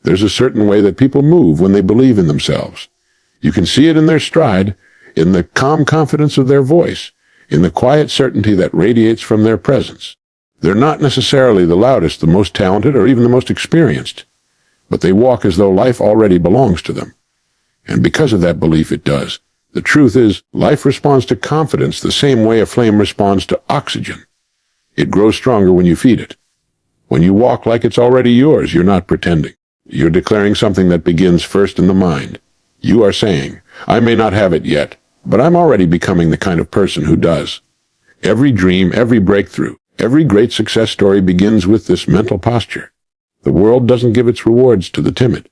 There's a certain way that people move when they believe in themselves. You can see it in their stride, in the calm confidence of their voice, in the quiet certainty that radiates from their presence. They're not necessarily the loudest, the most talented, or even the most experienced, but they walk as though life already belongs to them. And because of that belief, it does. The truth is, life responds to confidence the same way a flame responds to oxygen. It grows stronger when you feed it. When you walk like it's already yours, you're not pretending. You're declaring something that begins first in the mind. You are saying, I may not have it yet, but I'm already becoming the kind of person who does. Every dream, every breakthrough, every great success story begins with this mental posture. The world doesn't give its rewards to the timid.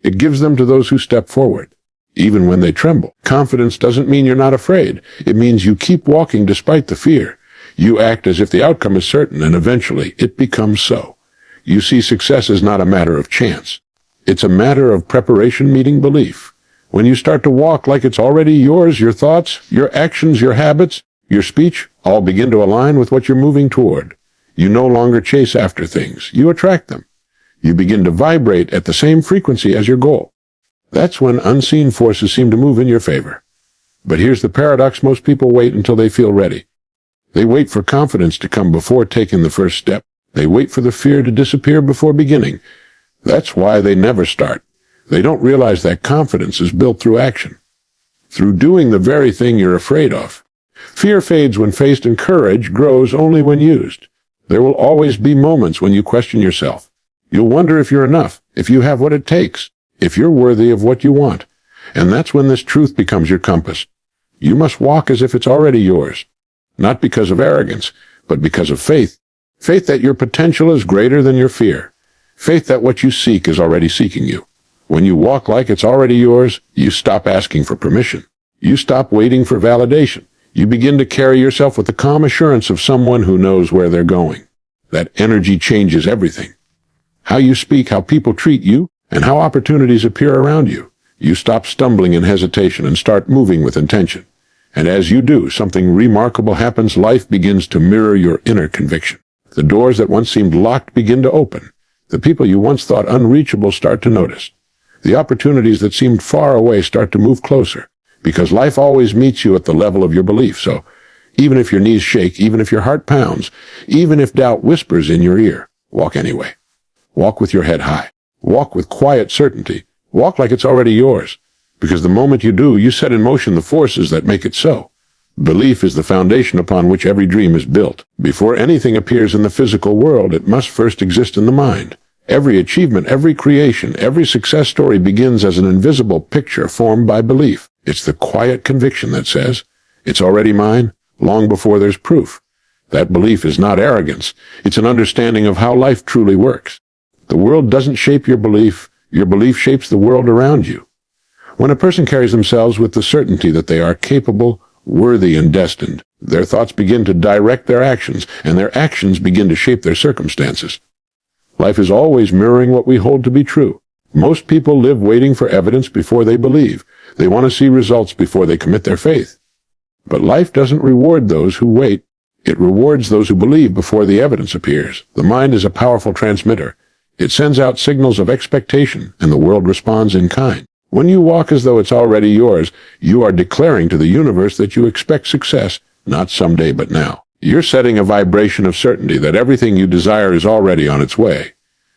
It gives them to those who step forward, even when they tremble. Confidence doesn't mean you're not afraid. It means you keep walking despite the fear. You act as if the outcome is certain, and eventually it becomes so. You see, success is not a matter of chance. It's a matter of preparation meeting belief. When you start to walk like it's already yours, your thoughts, your actions, your habits, your speech all begin to align with what you're moving toward. You no longer chase after things. You attract them. You begin to vibrate at the same frequency as your goal. That's when unseen forces seem to move in your favor. But here's the paradox: most people wait until they feel ready. They wait for confidence to come before taking the first step. They wait for the fear to disappear before beginning. That's why they never start. They don't realize that confidence is built through action, through doing the very thing you're afraid of. Fear fades when faced, and courage grows only when used. There will always be moments when you question yourself. You'll wonder if you're enough, if you have what it takes, if you're worthy of what you want. And that's when this truth becomes your compass. You must walk as if it's already yours, not because of arrogance, but because of faith. Faith that your potential is greater than your fear. Faith that what you seek is already seeking you. When you walk like it's already yours, you stop asking for permission. You stop waiting for validation. You begin to carry yourself with the calm assurance of someone who knows where they're going. That energy changes everything. How you speak, how people treat you, and how opportunities appear around you. You stop stumbling in hesitation and start moving with intention. And as you do, something remarkable happens. Life begins to mirror your inner conviction. The doors that once seemed locked begin to open. The people you once thought unreachable start to notice. The opportunities that seemed far away start to move closer, because life always meets you at the level of your belief. So even if your knees shake, even if your heart pounds, even if doubt whispers in your ear, walk anyway. Walk with your head high. Walk with quiet certainty. Walk like it's already yours, because the moment you do, you set in motion the forces that make it so. Belief is the foundation upon which every dream is built. Before anything appears in the physical world, it must first exist in the mind. Every achievement, every creation, every success story begins as an invisible picture formed by belief. It's the quiet conviction that says, it's already mine, long before there's proof. That belief is not arrogance. It's an understanding of how life truly works. The world doesn't shape your belief shapes the world around you. When a person carries themselves with the certainty that they are capable, worthy, and destined, their thoughts begin to direct their actions, and their actions begin to shape their circumstances. Life is always mirroring what we hold to be true. Most people live waiting for evidence before they believe. They want to see results before they commit their faith. But life doesn't reward those who wait. It rewards those who believe before the evidence appears. The mind is a powerful transmitter. It sends out signals of expectation, and the world responds in kind. When you walk as though it's already yours, you are declaring to the universe that you expect success, not someday but now. You're setting a vibration of certainty that everything you desire is already on its way.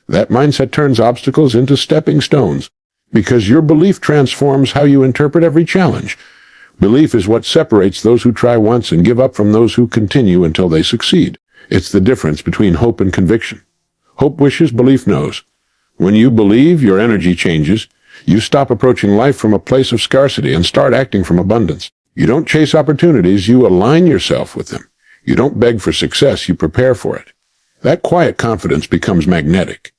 That mindset turns obstacles into stepping stones, because your belief transforms how you interpret every challenge. Belief is what separates those who try once and give up from those who continue until they succeed. It's the difference between hope and conviction. Hope wishes, belief knows. When you believe, your energy changes. You stop approaching life from a place of scarcity and start acting from abundance. You don't chase opportunities, you align yourself with them. You don't beg for success, you prepare for it. That quiet confidence becomes magnetic.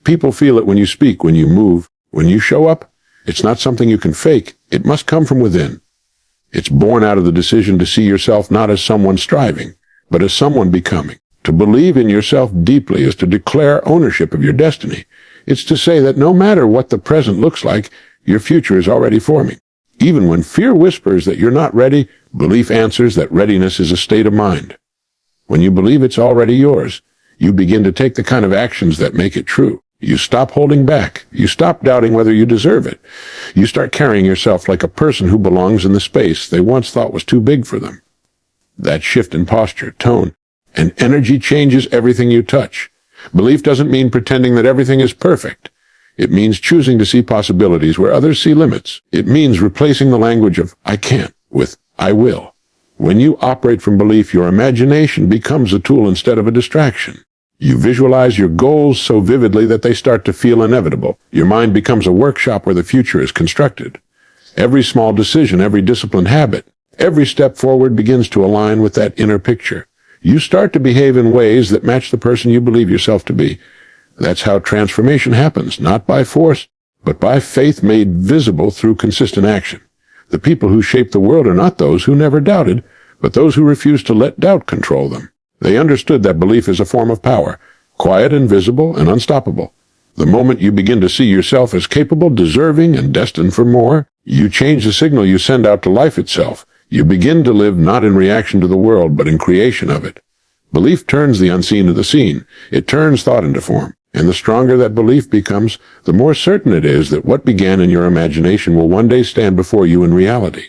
People feel it when you speak, when you move, when you show up. It's not something you can fake. It must come from within. It's born out of the decision to see yourself not as someone striving, but as someone becoming. To believe in yourself deeply is to declare ownership of your destiny. It's to say that no matter what the present looks like, your future is already forming. Even when fear whispers that you're not ready, belief answers that readiness is a state of mind. When you believe it's already yours, you begin to take the kind of actions that make it true. You stop holding back. You stop doubting whether you deserve it. You start carrying yourself like a person who belongs in the space they once thought was too big for them. That shift in posture, tone, and energy changes everything you touch. Belief doesn't mean pretending that everything is perfect. It means choosing to see possibilities where others see limits. It means replacing the language of "I can't" with "I will." When you operate from belief, your imagination becomes a tool instead of a distraction. You visualize your goals so vividly that they start to feel inevitable. Your mind becomes a workshop where the future is constructed. Every small decision, every disciplined habit, every step forward begins to align with that inner picture. You start to behave in ways that match the person you believe yourself to be. That's how transformation happens, not by force, but by faith made visible through consistent action. The people who shape the world are not those who never doubted, but those who refuse to let doubt control them. They understood that belief is a form of power, quiet and visible and unstoppable. The moment you begin to see yourself as capable, deserving, and destined for more, you change the signal you send out to life itself. You begin to live not in reaction to the world, but in creation of it. Belief turns the unseen to the seen. It turns thought into form. And the stronger that belief becomes, the more certain it is that what began in your imagination will one day stand before you in reality.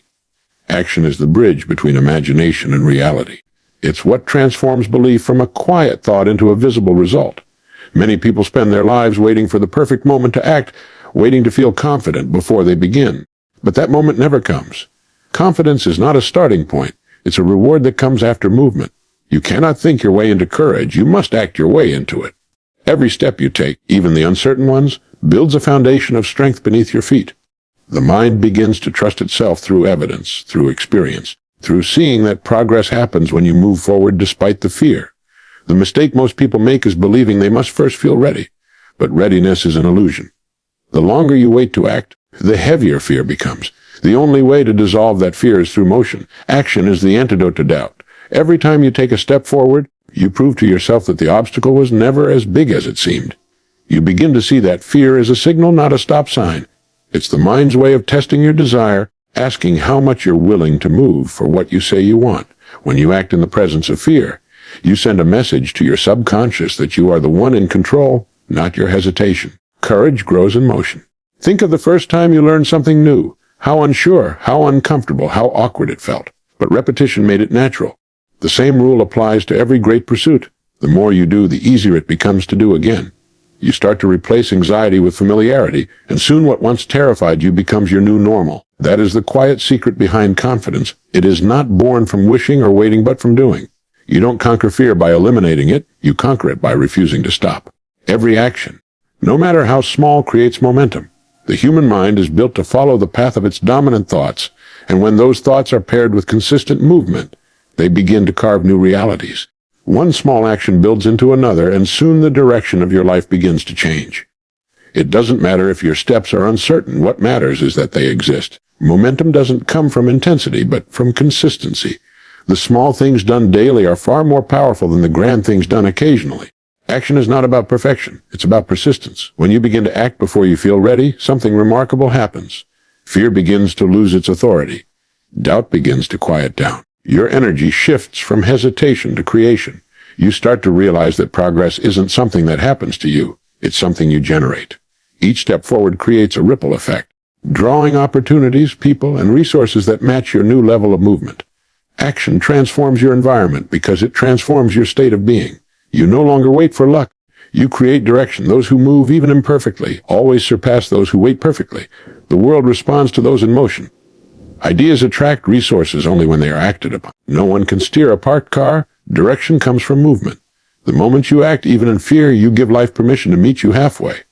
Action is the bridge between imagination and reality. It's what transforms belief from a quiet thought into a visible result. Many people spend their lives waiting for the perfect moment to act, waiting to feel confident before they begin. But that moment never comes. Confidence is not a starting point. It's a reward that comes after movement. You cannot think your way into courage. You must act your way into it. Every step you take, even the uncertain ones, builds a foundation of strength beneath your feet. The mind begins to trust itself through evidence, through experience, through seeing that progress happens when you move forward despite the fear. The mistake most people make is believing they must first feel ready. But readiness is an illusion. The longer you wait to act, the heavier fear becomes. The only way to dissolve that fear is through motion. Action is the antidote to doubt. Every time you take a step forward, you prove to yourself that the obstacle was never as big as it seemed. You begin to see that fear as a signal, not a stop sign. It's the mind's way of testing your desire, asking how much you're willing to move for what you say you want. When you act in the presence of fear, you send a message to your subconscious that you are the one in control, not your hesitation. Courage grows in motion. Think of the first time you learned something new. How unsure, how uncomfortable, how awkward it felt. But repetition made it natural. The same rule applies to every great pursuit. The more you do, the easier it becomes to do again. You start to replace anxiety with familiarity, and soon what once terrified you becomes your new normal. That is the quiet secret behind confidence. It is not born from wishing or waiting, but from doing. You don't conquer fear by eliminating it. You conquer it by refusing to stop. Every action, no matter how small, creates momentum. The human mind is built to follow the path of its dominant thoughts, and when those thoughts are paired with consistent movement, they begin to carve new realities. One small action builds into another, and soon the direction of your life begins to change. It doesn't matter if your steps are uncertain. What matters is that they exist. Momentum doesn't come from intensity, but from consistency. The small things done daily are far more powerful than the grand things done occasionally. Action is not about perfection. It's about persistence. When you begin to act before you feel ready, something remarkable happens. Fear begins to lose its authority. Doubt begins to quiet down. Your energy shifts from hesitation to creation. You start to realize that progress isn't something that happens to you. It's something you generate. Each step forward creates a ripple effect, drawing opportunities, people, and resources that match your new level of movement. Action transforms your environment because it transforms your state of being. You no longer wait for luck. You create direction. Those who move, even imperfectly, always surpass those who wait perfectly. The world responds to those in motion. Ideas attract resources only when they are acted upon. No one can steer a parked car. Direction comes from movement. The moment you act, even in fear, you give life permission to meet you halfway.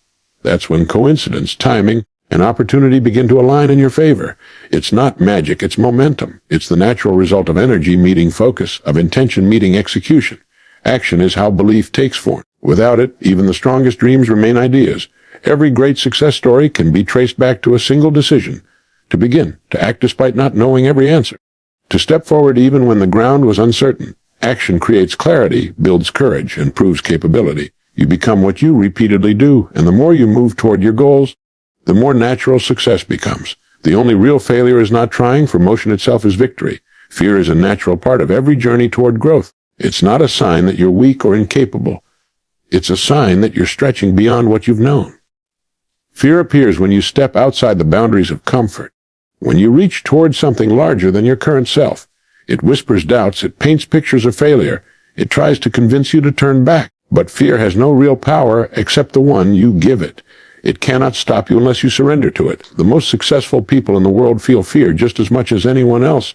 That's when coincidence, timing, and opportunity begin to align in your favor. It's not magic, it's momentum. It's the natural result of energy meeting focus, of intention meeting execution. Action is how belief takes form. Without it, even the strongest dreams remain ideas. Every great success story can be traced back to a single decision. To begin, to act despite not knowing every answer. To step forward even when the ground was uncertain. Action creates clarity, builds courage, and proves capability. You become what you repeatedly do, and the more you move toward your goals, the more natural success becomes. The only real failure is not trying, for motion itself is victory. Fear is a natural part of every journey toward growth. It's not a sign that you're weak or incapable. It's a sign that you're stretching beyond what you've known. Fear appears when you step outside the boundaries of comfort. When you reach towards something larger than your current self, it whispers doubts, it paints pictures of failure, it tries to convince you to turn back. But fear has no real power except the one you give it. It cannot stop you unless you surrender to it. The most successful people in the world feel fear just as much as anyone else.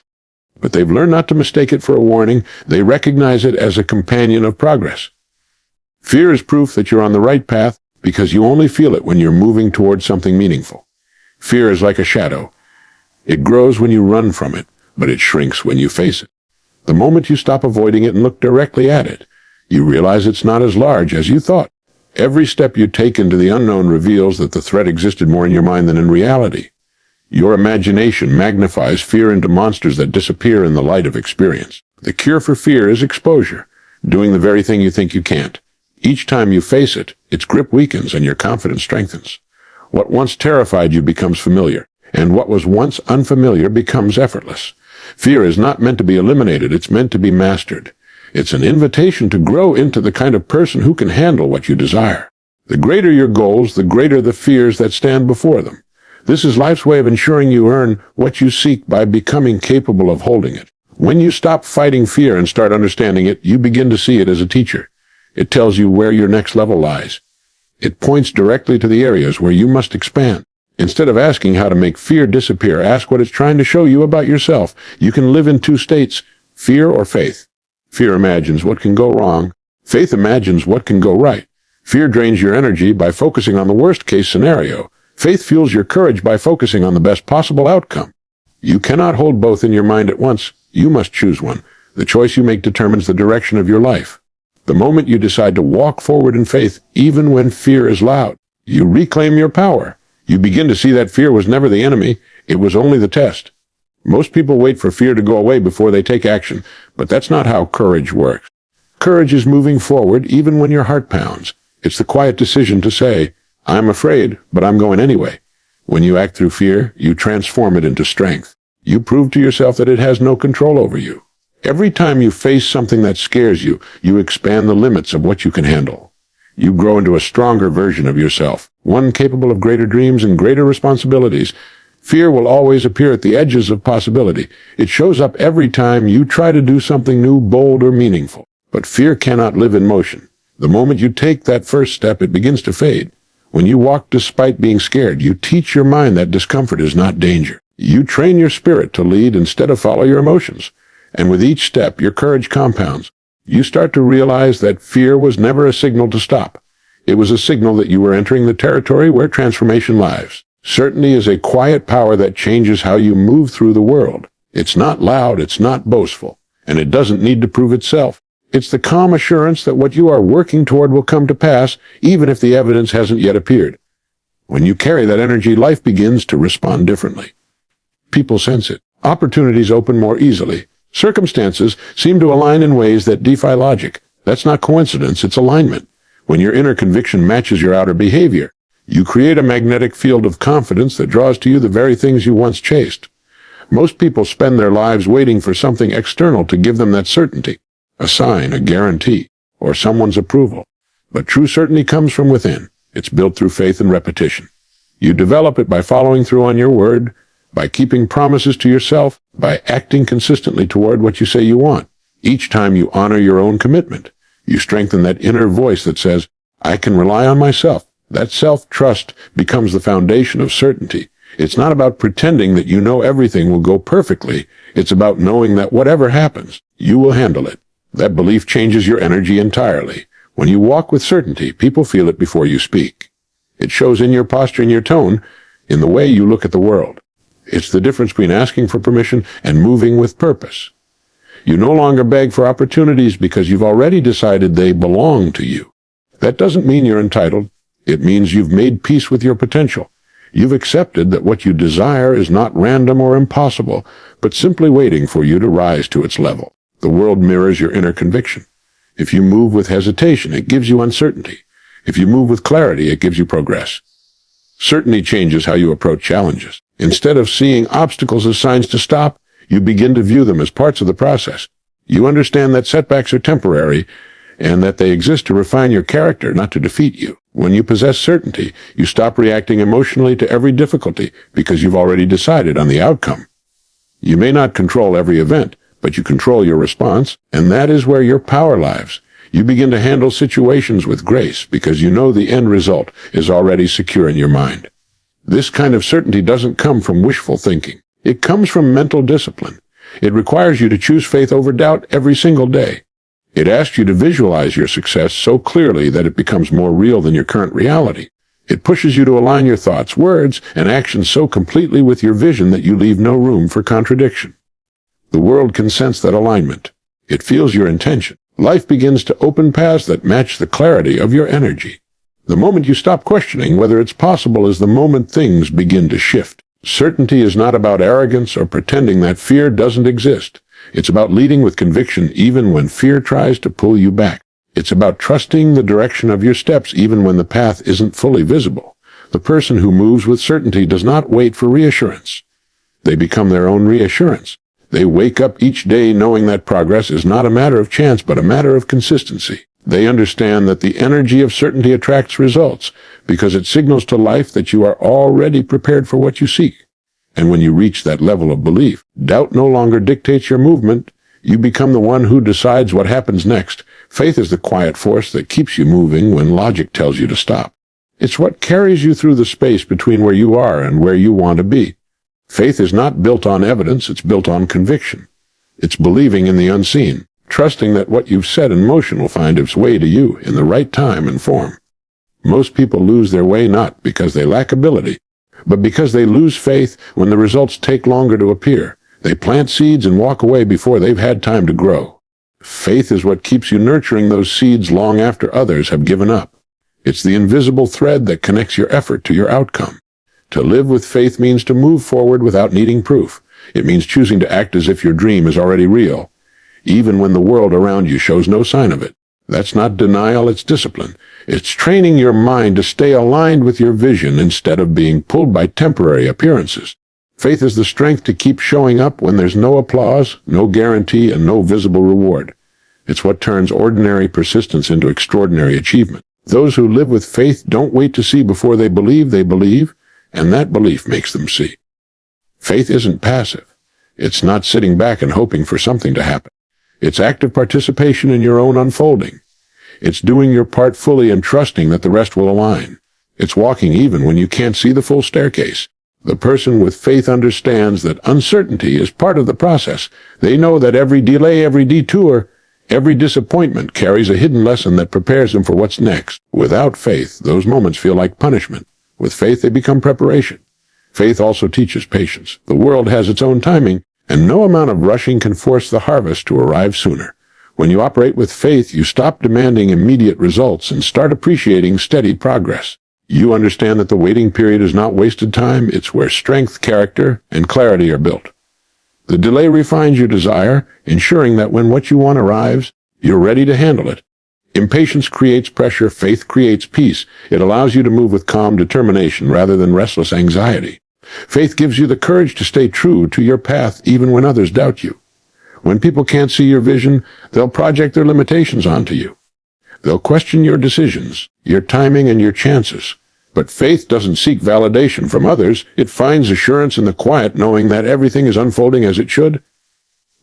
But they've learned not to mistake it for a warning. They recognize it as a companion of progress. Fear is proof that you're on the right path because you only feel it when you're moving towards something meaningful. Fear is like a shadow. It grows when you run from it, but it shrinks when you face it. The moment you stop avoiding it and look directly at it, you realize it's not as large as you thought. Every step you take into the unknown reveals that the threat existed more in your mind than in reality. Your imagination magnifies fear into monsters that disappear in the light of experience. The cure for fear is exposure, doing the very thing you think you can't. Each time you face it, its grip weakens and your confidence strengthens. What once terrified you becomes familiar, and what was once unfamiliar becomes effortless. Fear is not meant to be eliminated, it's meant to be mastered. It's an invitation to grow into the kind of person who can handle what you desire. The greater your goals, the greater the fears that stand before them. This is life's way of ensuring you earn what you seek by becoming capable of holding it. When you stop fighting fear and start understanding it, you begin to see it as a teacher. It tells you where your next level lies. It points directly to the areas where you must expand. Instead of asking how to make fear disappear, ask what it's trying to show you about yourself. You can live in two states, fear or faith. Fear imagines what can go wrong. Faith imagines what can go right. Fear drains your energy by focusing on the worst-case scenario. Faith fuels your courage by focusing on the best possible outcome. You cannot hold both in your mind at once. You must choose one. The choice you make determines the direction of your life. The moment you decide to walk forward in faith, even when fear is loud, you reclaim your power. You begin to see that fear was never the enemy. It was only the test. Most people wait for fear to go away before they take action, but that's not how courage works. Courage is moving forward even when your heart pounds. It's the quiet decision to say, I'm afraid, but I'm going anyway. When you act through fear, you transform it into strength. You prove to yourself that it has no control over you. Every time you face something that scares you, you expand the limits of what you can handle. You grow into a stronger version of yourself, one capable of greater dreams and greater responsibilities. Fear will always appear at the edges of possibility. It shows up every time you try to do something new, bold, or meaningful. But fear cannot live in motion. The moment you take that first step, it begins to fade. When you walk despite being scared, you teach your mind that discomfort is not danger. You train your spirit to lead instead of follow your emotions. And with each step, your courage compounds. You start to realize that fear was never a signal to stop. It was a signal that you were entering the territory where transformation lies. Certainty is a quiet power that changes how you move through the world. It's not loud, it's not boastful, and it doesn't need to prove itself. It's the calm assurance that what you are working toward will come to pass, even if the evidence hasn't yet appeared. When you carry that energy, life begins to respond differently. People sense it. Opportunities open more easily. Circumstances seem to align in ways that defy logic. That's not coincidence, it's alignment. When your inner conviction matches your outer behavior, you create a magnetic field of confidence that draws to you the very things you once chased. Most people spend their lives waiting for something external to give them that certainty, a sign, a guarantee, or someone's approval. But true certainty comes from within. It's built through faith and repetition. You develop it by following through on your word, by keeping promises to yourself, by acting consistently toward what you say you want. Each time you honor your own commitment, you strengthen that inner voice that says, I can rely on myself. That self-trust becomes the foundation of certainty. It's not about pretending that you know everything will go perfectly. It's about knowing that whatever happens, you will handle it. That belief changes your energy entirely. When you walk with certainty, people feel it before you speak. It shows in your posture and your tone, in the way you look at the world. It's the difference between asking for permission and moving with purpose. You no longer beg for opportunities because you've already decided they belong to you. That doesn't mean you're entitled. It means you've made peace with your potential. You've accepted that what you desire is not random or impossible, but simply waiting for you to rise to its level. The world mirrors your inner conviction. If you move with hesitation, it gives you uncertainty. If you move with clarity, it gives you progress. Certainty changes how you approach challenges. Instead of seeing obstacles as signs to stop, you begin to view them as parts of the process. You understand that setbacks are temporary, and that they exist to refine your character, not to defeat you. When you possess certainty, you stop reacting emotionally to every difficulty because you've already decided on the outcome. You may not control every event, but you control your response, and that is where your power lies. You begin to handle situations with grace because you know the end result is already secure in your mind. This kind of certainty doesn't come from wishful thinking. It comes from mental discipline. It requires you to choose faith over doubt every single day. It asks you to visualize your success so clearly that it becomes more real than your current reality. It pushes you to align your thoughts, words, and actions so completely with your vision that you leave no room for contradiction. The world can sense that alignment. It feels your intention. Life begins to open paths that match the clarity of your energy. The moment you stop questioning whether it's possible is the moment things begin to shift. Certainty is not about arrogance or pretending that fear doesn't exist. It's about leading with conviction even when fear tries to pull you back. It's about trusting the direction of your steps even when the path isn't fully visible. The person who moves with certainty does not wait for reassurance. They become their own reassurance. They wake up each day knowing that progress is not a matter of chance but a matter of consistency. They understand that the energy of certainty attracts results because it signals to life that you are already prepared for what you seek. And when you reach that level of belief, doubt no longer dictates your movement. You become the one who decides what happens next. Faith is the quiet force that keeps you moving when logic tells you to stop. It's what carries you through the space between where you are and where you want to be. Faith is not built on evidence, it's built on conviction. It's believing in the unseen, trusting that what you've set in motion will find its way to you in the right time and form. Most people lose their way not because they lack ability, but because they lose faith when the results take longer to appear. They plant seeds and walk away before they've had time to grow. Faith is what keeps you nurturing those seeds long after others have given up. It's the invisible thread that connects your effort to your outcome. To live with faith means to move forward without needing proof. It means choosing to act as if your dream is already real, even when the world around you shows no sign of it. That's not denial, it's discipline. It's training your mind to stay aligned with your vision instead of being pulled by temporary appearances. Faith is the strength to keep showing up when there's no applause, no guarantee, and no visible reward. It's what turns ordinary persistence into extraordinary achievement. Those who live with faith don't wait to see before they believe, and that belief makes them see. Faith isn't passive. It's not sitting back and hoping for something to happen. It's active participation in your own unfolding. It's doing your part fully and trusting that the rest will align. It's walking even when you can't see the full staircase. The person with faith understands that uncertainty is part of the process. They know that every delay, every detour, every disappointment carries a hidden lesson that prepares them for what's next. Without faith, those moments feel like punishment. With faith, they become preparation. Faith also teaches patience. The world has its own timing, and no amount of rushing can force the harvest to arrive sooner. When you operate with faith, you stop demanding immediate results and start appreciating steady progress. You understand that the waiting period is not wasted time, it's where strength, character, and clarity are built. The delay refines your desire, ensuring that when what you want arrives, you're ready to handle it. Impatience creates pressure, faith creates peace. It allows you to move with calm determination rather than restless anxiety. Faith gives you the courage to stay true to your path even when others doubt you. When people can't see your vision, they'll project their limitations onto you. They'll question your decisions, your timing, and your chances. But faith doesn't seek validation from others. It finds assurance in the quiet, knowing that everything is unfolding as it should.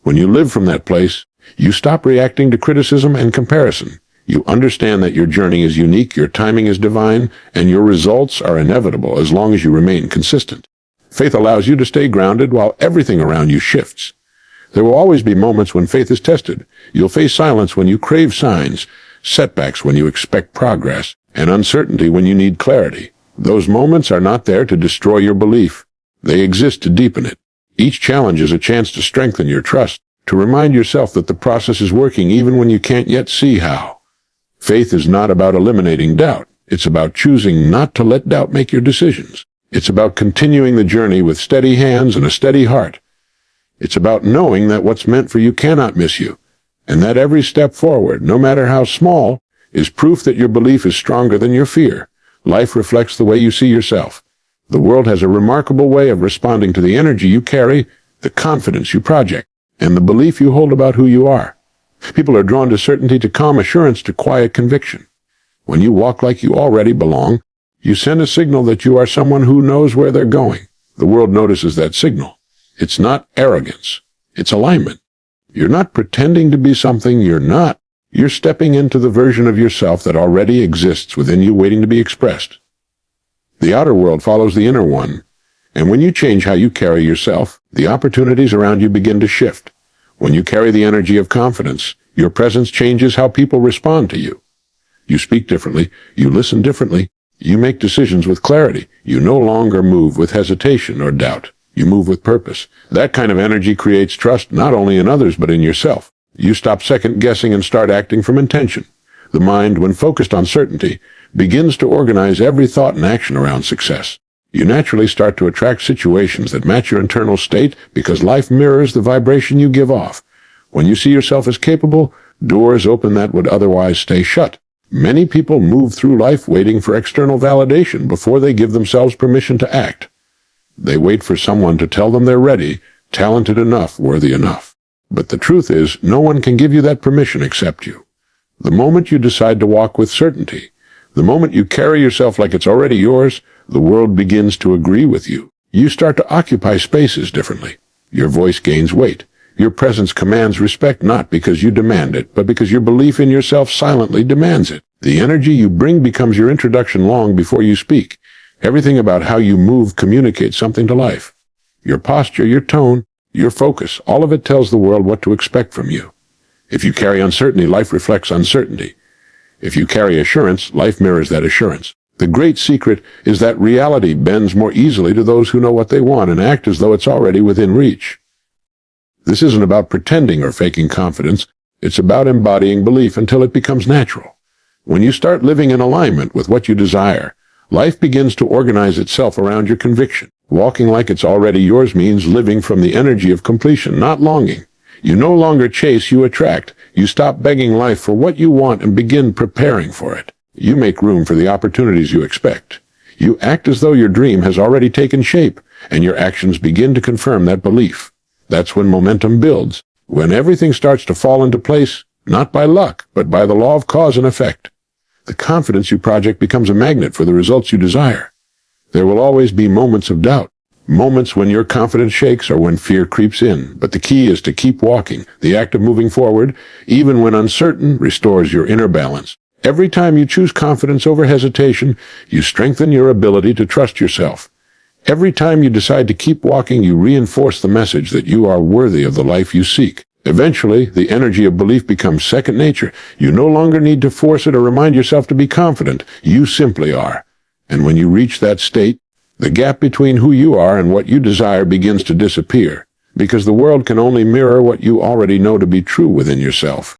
When you live from that place, you stop reacting to criticism and comparison. You understand that your journey is unique, your timing is divine, and your results are inevitable as long as you remain consistent. Faith allows you to stay grounded while everything around you shifts. There will always be moments when faith is tested. You'll face silence when you crave signs, setbacks when you expect progress, and uncertainty when you need clarity. Those moments are not there to destroy your belief. They exist to deepen it. Each challenge is a chance to strengthen your trust, to remind yourself that the process is working even when you can't yet see how. Faith is not about eliminating doubt. It's about choosing not to let doubt make your decisions. It's about continuing the journey with steady hands and a steady heart. It's about knowing that what's meant for you cannot miss you, and that every step forward, no matter how small, is proof that your belief is stronger than your fear. Life reflects the way you see yourself. The world has a remarkable way of responding to the energy you carry, the confidence you project, and the belief you hold about who you are. People are drawn to certainty, to calm assurance, to quiet conviction. When you walk like you already belong, you send a signal that you are someone who knows where they're going. The world notices that signal. It's not arrogance. It's alignment. You're not pretending to be something you're not. You're stepping into the version of yourself that already exists within you, waiting to be expressed. The outer world follows the inner one, and when you change how you carry yourself, the opportunities around you begin to shift. When you carry the energy of confidence, your presence changes how people respond to you. You speak differently, you listen differently, you make decisions with clarity. You no longer move with hesitation or doubt. You move with purpose. That kind of energy creates trust not only in others but in yourself. You stop second-guessing and start acting from intention. The mind, when focused on certainty, begins to organize every thought and action around success. You naturally start to attract situations that match your internal state because life mirrors the vibration you give off. When you see yourself as capable, doors open that would otherwise stay shut. Many people move through life waiting for external validation before they give themselves permission to act. They wait for someone to tell them they're ready, talented enough, worthy enough. But the truth is, no one can give you that permission except you. The moment you decide to walk with certainty, the moment you carry yourself like it's already yours, the world begins to agree with you. You start to occupy spaces differently. Your voice gains weight. Your presence commands respect not because you demand it, but because your belief in yourself silently demands it. The energy you bring becomes your introduction long before you speak. Everything about how you move communicates something to life. Your posture, your tone, your focus, all of it tells the world what to expect from you. If you carry uncertainty, life reflects uncertainty. If you carry assurance, life mirrors that assurance. The great secret is that reality bends more easily to those who know what they want and act as though it's already within reach. This isn't about pretending or faking confidence. It's about embodying belief until it becomes natural. When you start living in alignment with what you desire, life begins to organize itself around your conviction. Walking like it's already yours means living from the energy of completion, not longing. You no longer chase, you attract. You stop begging life for what you want and begin preparing for it. You make room for the opportunities you expect. You act as though your dream has already taken shape, and your actions begin to confirm that belief. That's when momentum builds, when everything starts to fall into place, not by luck, but by the law of cause and effect. The confidence you project becomes a magnet for the results you desire. There will always be moments of doubt, moments when your confidence shakes or when fear creeps in, but the key is to keep walking. The act of moving forward, even when uncertain, restores your inner balance. Every time you choose confidence over hesitation, you strengthen your ability to trust yourself. Every time you decide to keep walking, you reinforce the message that you are worthy of the life you seek. Eventually, the energy of belief becomes second nature. You no longer need to force it or remind yourself to be confident. You simply are. And when you reach that state, the gap between who you are and what you desire begins to disappear, because the world can only mirror what you already know to be true within yourself.